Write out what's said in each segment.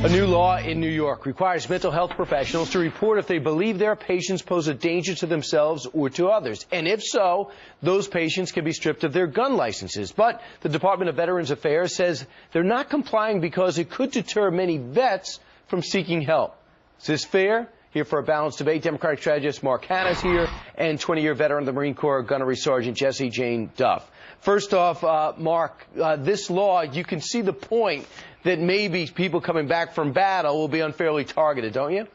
A new law in New York requires mental health professionals to report if they believe their patients pose a danger to themselves or to others. And if so, those patients can be stripped of their gun licenses. But the Department of Veterans Affairs says they're not complying because it could deter many vets from seeking help. Is this fair? Here for a balanced debate, Democratic strategist Mark Hanna's here, and 20-year veteran of the Marine Corps, Gunnery Sergeant Jessie Jane Duff. First off, Mark, this law, you can see the point that maybe people coming back from battle will be unfairly targeted, don't you?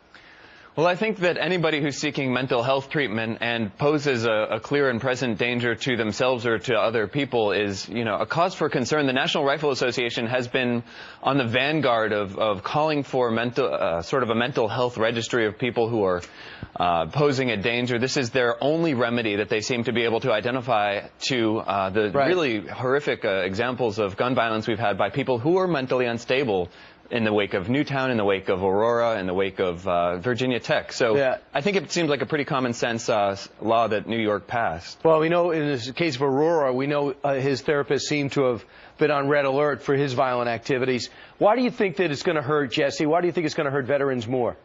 Well, I think that anybody who's seeking mental health treatment and poses a clear and present danger to themselves or to other people is, a cause for concern. The National Rifle Association has been on the vanguard of calling for sort of a mental health registry of people who are posing a danger. This is their only remedy that they seem to be able to identify to the really horrific examples of gun violence we've had by people who are mentally unstable in the wake of Newtown, in the wake of Aurora, in the wake of Virginia Tech. So yeah. I think it seems like a pretty common sense law that New York passed. Well, we know in the case of Aurora, we know his therapist seemed to have been on red alert for his violent activities. Why do you think that it's going to hurt, Jesse? Why do you think it's going to hurt veterans more?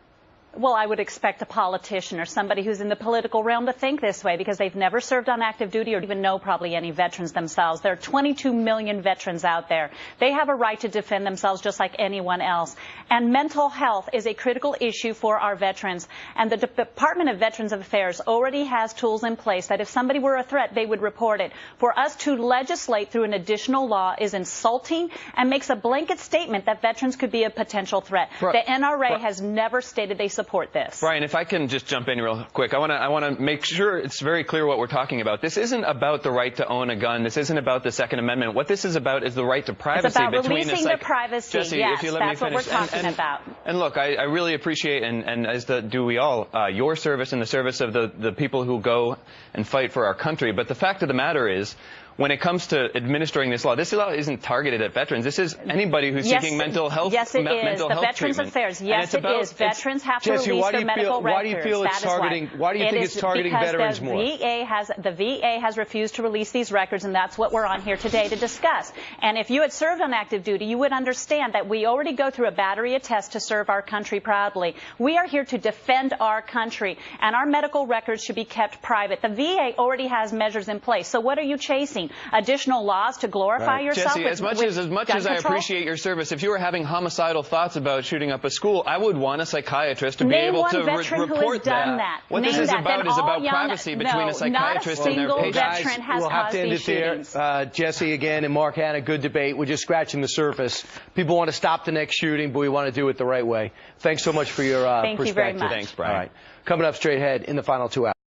Well, I would expect a politician or somebody who's in the political realm to think this way because they've never served on active duty or even know probably any veterans themselves. There are 22 million veterans out there. They have a right to defend themselves just like anyone else. And mental health is a critical issue for our veterans. And the Department of Veterans Affairs already has tools in place that if somebody were a threat, they would report it. For us to legislate through an additional law is insulting and makes a blanket statement that veterans could be a potential threat. The NRA has never stated they support this. Brian, if I can just jump in real quick, I want to make sure it's very clear what we're talking about. This isn't about the right to own a gun. This isn't about the Second Amendment. What this is about is the right to privacy. It's about releasing their privacy. Jesse, yes, if you let that's me finish. What we're talking about. And look, I really appreciate, and as do we all, your service and the service of the people who go and fight for our country. But the fact of the matter is, when it comes to administering this law isn't targeted at veterans. This is anybody who's seeking mental health treatment. Yes, it is. The Veterans Affairs. Yes, it is. Veterans have to release their medical records. Why do you feel it's targeting? Why do you think it's targeting veterans more? The VA has refused to release these records, and that's what we're on here today to discuss. And if you had served on active duty, you would understand that we already go through a battery of tests to serve our country proudly. We are here to defend our country, and our medical records should be kept private. The VA already has measures in place. So what are you chasing? Additional laws to glorify yourself? Jesse, as much as I appreciate your service, if you were having homicidal thoughts about shooting up a school, I would want a psychiatrist to be able to report that. What this is about privacy between a psychiatrist and their patients. We'll have to end it there. Jesse, again, and Mark Hanna, good debate. We're just scratching the surface. People want to stop the next shooting, but we want to do it the right way. Thanks so much for your perspective. Thank you very much. Thanks, Brian. All right. Coming up straight ahead in the final 2 hours.